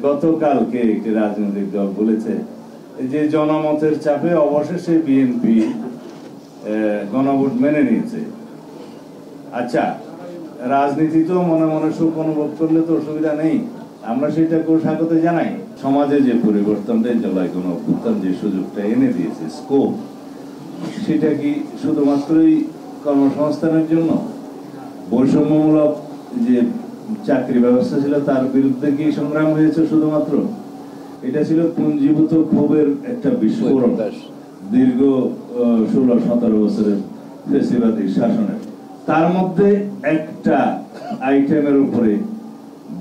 গতকালকে একটি রাজনৈতিক দল বলেছে যে জনমতের চাপে অবশেষে বিএনপি গণভোট মেনে নিয়েছে। আচ্ছা, রাজনীতি তো মনে মনে সুখ অনুভব করলে তো অসুবিধা নেই, আমরা সেটাকেও স্বাগত জানাই। সমাজে যে পরিবর্তনটা জুলাই গণঅভ্যুত্থান যে সুযোগটা এনে দিয়েছে, স্কোপ, সেটা কি শুধুমাত্রই কর্মসংস্থানের জন্য? বৈষম্যমূলক যে চাকরি ব্যবস্থা ছিল তার বিরুদ্ধে কি সংগ্রাম হয়েছে শুধুমাত্র? এটা ছিল পুঞ্জীভূত ক্ষোভের একটা বিস্ফোরণ দীর্ঘ 16-17 বছরের ফ্যাসিবাদী শাসনের। তার মধ্যে একটা আইটেমের উপরে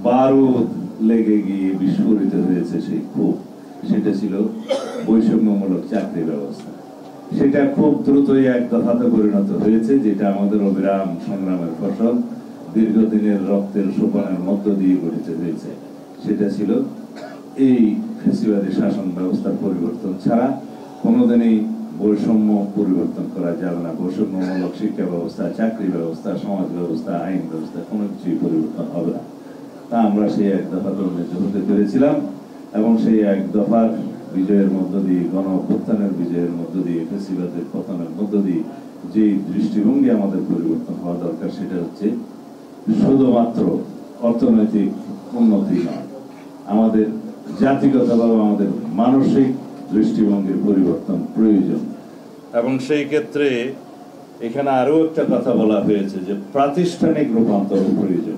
বারুদ লেগে গিয়ে বিস্ফোরিত হয়েছে সেই ক্ষোভ, সেটা ছিল বৈষম্যমূলক চাকরি ব্যবস্থা। সেটা খুব দ্রুতই এক দফাতে পরিণত হয়েছে, যেটা আমাদের অবিরাম সংগ্রামের ফসল, দীর্ঘদিনের রক্তের সোপানের মধ্য দিয়ে গঠিত হয়েছে। সেটা ছিল এই ফ্যাসিবাদী শাসন ব্যবস্থার পরিবর্তন ছাড়া কোনোদিনই বৈষম্য পরিবর্তন করা যাবে না। বৈষম্যমূলক শিক্ষা ব্যবস্থা, চাকরি ব্যবস্থা, সমাজ ব্যবস্থা, আইন ব্যবস্থা কোনো কিছুই পরিবর্তন হবে না। তা আমরা সেই এক দফাতে উন্নীত হতে পেরেছিলাম এবং সেই এক দফার বিজয়ের মধ্য দিয়ে, গণ অভ্যুত্থানের বিজয়ের মধ্য দিয়ে, ফ্যাসিবাদের পতনের মধ্য দিয়ে যে দৃষ্টিভঙ্গি আমাদের পরিবর্তন হওয়া দরকার, সেটা হচ্ছে শুধুমাত্র অর্থনৈতিক উন্নতি নয়, আমাদের জাতিগতভাবে আমাদের মানসিক দৃষ্টিভঙ্গির পরিবর্তন প্রয়োজন। এবং সেই ক্ষেত্রে এখানে আরো একটা কথা বলা হয়েছে যে প্রাতিষ্ঠানিক রূপান্তর প্রয়োজন।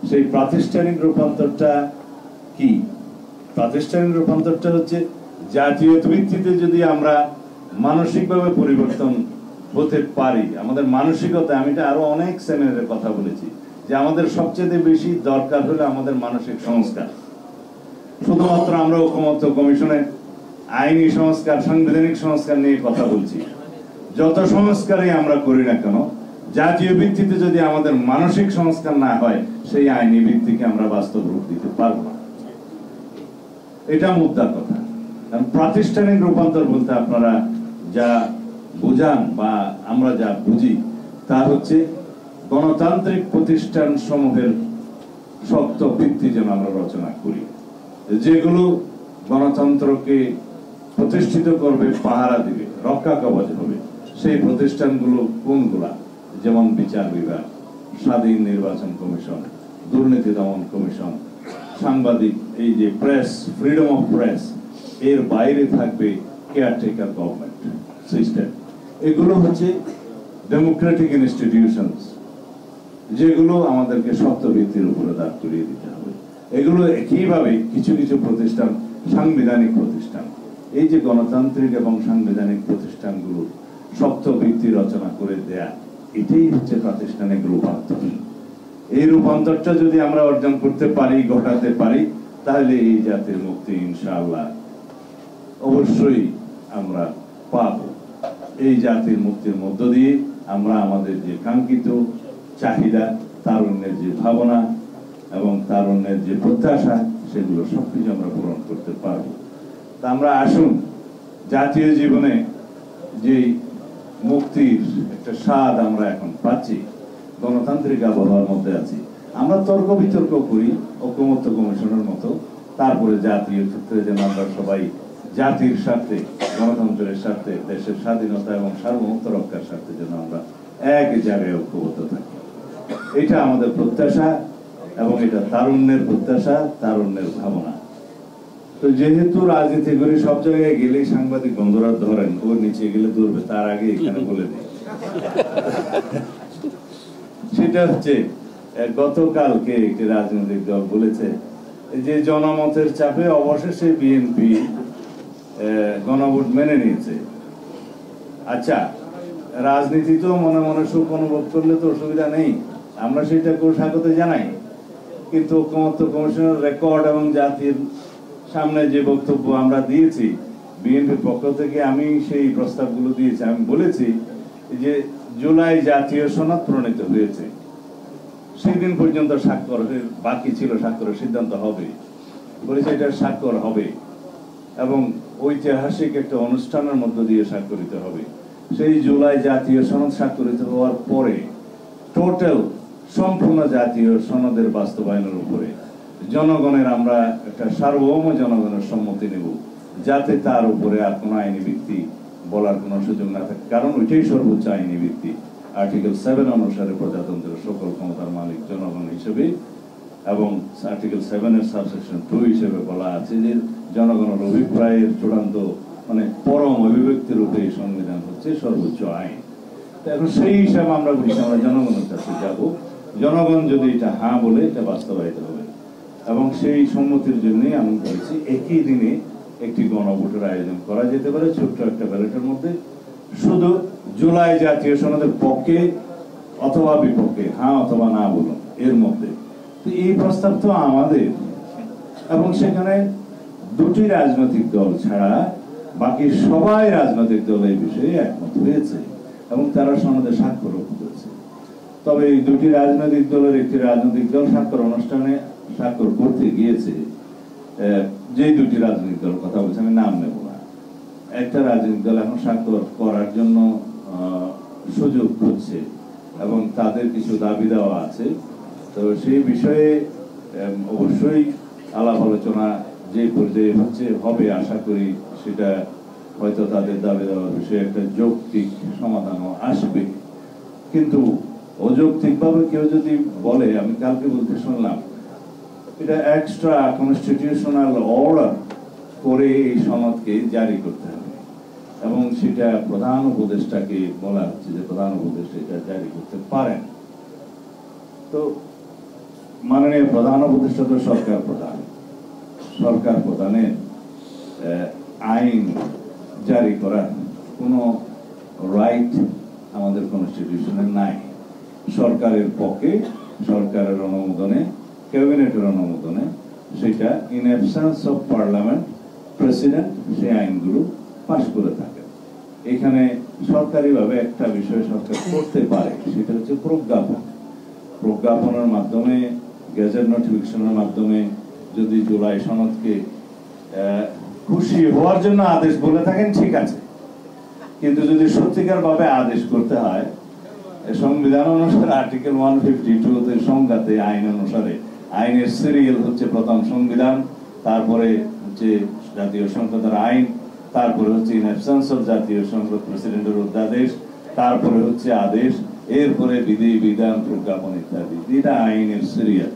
সেই প্রাতিষ্ঠানিক রূপান্তরটা কি? প্রাতিষ্ঠানিক রূপান্তরটা হচ্ছে জাতীয় ভিত্তিতে যদি আমরা মানসিকভাবে পরিবর্তন হতে পারি, আমাদের মানসিকতা, আমি এটা আরো অনেক সেমিনারে কথা বলেছি যে আমাদের সবচেয়ে বেশি দরকার হলো আমাদের মানসিক সংস্কার। শুধুমাত্র আমরা ঐকমত্য কমিশনে আইনি সংস্কার, সাংবিধানিক সংস্কার নিয়ে কথা বলছি। যত সংস্কারই আমরা করি না কেন, জাতীয় ভিত্তিতে যদি আমাদের মানসিক সংস্কার না হয়, সেই আইনি ভিত্তিকে আমরা বাস্তব রূপ দিতে পারবো না। এটা মুদ্রা কথা। প্রাতিষ্ঠানিক রূপান্তর বলতে আপনারা যা বুঝান বা আমরা যা বুঝি তা হচ্ছে গণতান্ত্রিক প্রতিষ্ঠান সমূহের শক্ত ভিত্তি যেন আমরা রচনা করি, যেগুলো গণতন্ত্রকে প্রতিষ্ঠিত করবে, পাহারা দিবে, রক্ষা কবচ হবে। সেই প্রতিষ্ঠানগুলো কোনগুলা? যেমন বিচার বিভাগ, স্বাধীন নির্বাচন কমিশন, দুর্নীতি দমন কমিশন, সাংবাদিক, এই যে প্রেস, ফ্রিডম অফ প্রেস, এর বাইরে থাকবে কেয়ারটেকার গভর্নমেন্ট সিস্টেম। এগুলো হচ্ছে ডেমোক্রেটিক ইনস্টিটিউশনস, যেগুলো আমাদেরকে শক্ত ভিত্তির উপরে দাঁড় করিয়ে দিতে হবে। এগুলো একইভাবে কিছু কিছু প্রতিষ্ঠান সাংবিধানিক প্রতিষ্ঠান, এই যে গণতান্ত্রিক এবং সাংবিধানিক প্রতিষ্ঠানগুলো শক্ত ভিত্তি রচনা করে দেয়া, এটাই হচ্ছে প্রাতিষ্ঠানিক রূপান্তর। এই রূপান্তরটা যদি আমরা অর্জন করতে পারি, ঘটাতে পারি, তাহলে এই জাতির মুক্তি ইনশাআল্লাহ অবশ্যই আমরা পাব। এই জাতির মুক্তির মধ্য দিয়ে আমরা আমাদের যে কাঙ্ক্ষিত চাহিদা, তারুণ্যের যে ভাবনা এবং তারুণ্যের যে প্রত্যাশা, সেগুলো সবকিছু আমরা পূরণ করতে পারব। তা আমরা আসুন, জাতীয় জীবনে যে মুক্তির একটা স্বাদ আমরা এখন পাচ্ছি, গণতান্ত্রিক আবহাওয়ার মধ্যে আছি, আমরা তর্ক বিতর্ক করি ঐকমত্য কমিশনের মতো, তারপরে জাতীয় ক্ষেত্রে যেন আমরা সবাই জাতির স্বার্থে, গণতন্ত্রের স্বার্থে, দেশের স্বাধীনতা এবং সার্বভৌমত্ব রক্ষার স্বার্থে যেন আমরা এক জায়গায় ঐক্যবদ্ধ থাকি। এটা আমাদের প্রত্যাশা এবং এটা তারুণ্যের প্রত্যাশা, তারুণ্যের ভাবনা। তো যেহেতু রাজনীতি করি, সব জায়গায় গেলেই সাংবাদিক বন্ধুরা ধরেন, ওর নিচে গেলে ধরবে, তার আগে এখানে বলে দিই। সেটা হচ্ছে গতকালকে একটি রাজনৈতিক দল বলেছে যে জনমতের চাপে অবশেষে বিএনপি গণভোট মেনে নিয়েছে। আচ্ছা, রাজনীতি তো মনে মনে সুখ অনুভব করলে তো অসুবিধা নেই, আমরা সেটাকেও স্বাগত জানাই। কিন্তু ঐকমত্য কমিশনের রেকর্ড এবং জাতির সামনে যে বক্তব্য আমরা দিয়েছি বিএনপির পক্ষ থেকে, আমি সেই প্রস্তাবগুলো দিয়েছি। আমি বলেছি যে জুলাই জাতীয় সনদ প্রণীত হয়েছে, সেই দিন পর্যন্ত স্বাক্ষর বাকি ছিল, স্বাক্ষরের সিদ্ধান্ত হবে, বলেছে এটা স্বাক্ষর হবে এবং ঐতিহাসিক একটা অনুষ্ঠানের মধ্য দিয়ে স্বাক্ষরিত হবে। সেই জুলাই জাতীয় সনদ স্বাক্ষরিত হওয়ার পরে টোটাল সম্পূর্ণ জাতীয় সনদের বাস্তবায়নের উপরে জনগণের আমরা একটা সার্বভৌম জনগণের সম্মতি নেব, যাতে তার উপরে আর কোনো আইনি ভিত্তি বলার কোনো সুযোগ না থাকে। কারণ ওইটাই সর্বোচ্চ আইনি ভিত্তি। আর্টিকেল 7 অনুসারে প্রজাতন্ত্রের সকল ক্ষমতার মালিক জনগণ হিসেবে, এবং আর্টিকেল 7 এর সাবসেকশন 2 হিসেবে বলা আছে যে জনগণের অভিপ্রায়ের চূড়ান্ত মানে পরম অভিব্যক্তি রূপে এই সংবিধান হচ্ছে সর্বোচ্চ আইন। এখন সেই হিসাবে আমরা বলছি আমরা জনগণের কাছে যাব, জনগণ যদি এটা হ্যাঁ বলে এটা বাস্তবায়িত হবে। এবং সেই সম্মতির জন্যই আমি বলছি একই দিনে একটি গণভোটের আয়োজন করা যেতে পারে ছোট্ট একটা ব্যালটের মধ্যে, শুধু জুলাই জাতীয় সনদের পক্ষে অথবা বিপক্ষে হ্যাঁ অথবা না বলুন এর মধ্যে। তো এই প্রস্তাব তো আমাদের, এবং সেখানে দুটি রাজনৈতিক দল ছাড়া বাকি সবাই রাজনৈতিক দল এই বিষয়ে একমত হয়েছে এবং তারা সনদে স্বাক্ষর করেছে। তবে এই দুটি রাজনৈতিক দলের একটি রাজনৈতিক দল স্বাক্ষর অনুষ্ঠানে স্বাক্ষর করতে গিয়েছে, যে দুটি রাজনৈতিক দল কথা বলছে আমি নাম নেব না, একটা রাজনৈতিক দল এখন স্বাক্ষর করার জন্য সুযোগ খুঁজছে এবং তাদের কিছু দাবি দেওয়া আছে। তো সেই বিষয়ে অবশ্যই আলাপ আলোচনা যে পর্যায়ে হচ্ছে হবে, আশা করি সেটা হয়তো তাদের দাবি দেওয়ার বিষয়ে একটা যৌক্তিক সমাধানও আসবে। কিন্তু অযৌক্তিকভাবে কেউ যদি বলে, আমি কালকে বলতে শুনলাম এটা এক্সট্রা কনস্টিটিউশনাল অর্ডার করে এই সনদকে জারি করতে হবে এবং সেটা প্রধান উপদেষ্টাকে বলা হচ্ছে যে প্রধান উপদেষ্টা এটা জারি করতে পারেন। তো মাননীয় প্রধান উপদেষ্টা তো সরকার প্রধান, সরকার প্রধানের আইন জারি করার কোনো রাইট আমাদের কনস্টিটিউশনে নাই। সরকারের পক্ষে সরকারের অনুমোদনে, ক্যাবিনেটের অনুমোদনে, সেটা in absence of parliament president সেই আইনগুলো পাশ করে থাকে। এখানে সরকারিভাবে একটা বিষয় সরকার করতে পারে, সেটা হচ্ছে প্রজ্ঞাপন। প্রজ্ঞাপনের মাধ্যমে, গেজেট নোটিফিকেশনের মাধ্যমে যদি জুলাই সনদকে খুশি হওয়ার জন্য আদেশ বলে থাকেন ঠিক আছে, কিন্তু যদি সত্যিকার ভাবে আদেশ করতে হয় সংবিধান অনুসারে আর্টিকেল 152 সংজ্ঞাতে আইন অনুসারে আইনের সিরিয়াল হচ্ছে প্রথম সংবিধান, তারপরে হচ্ছে জাতীয় সংসদের আইন, তারপরে হচ্ছে ইন অ্যাবসেন্স অফ জাতীয় সংসদ প্রেসিডেন্টের অধ্যাদেশ, তারপরে হচ্ছে আদেশ, এরপরে বিধি বিধান প্রজ্ঞাপন ইত্যাদি। এটা আইনের সিরিয়াল।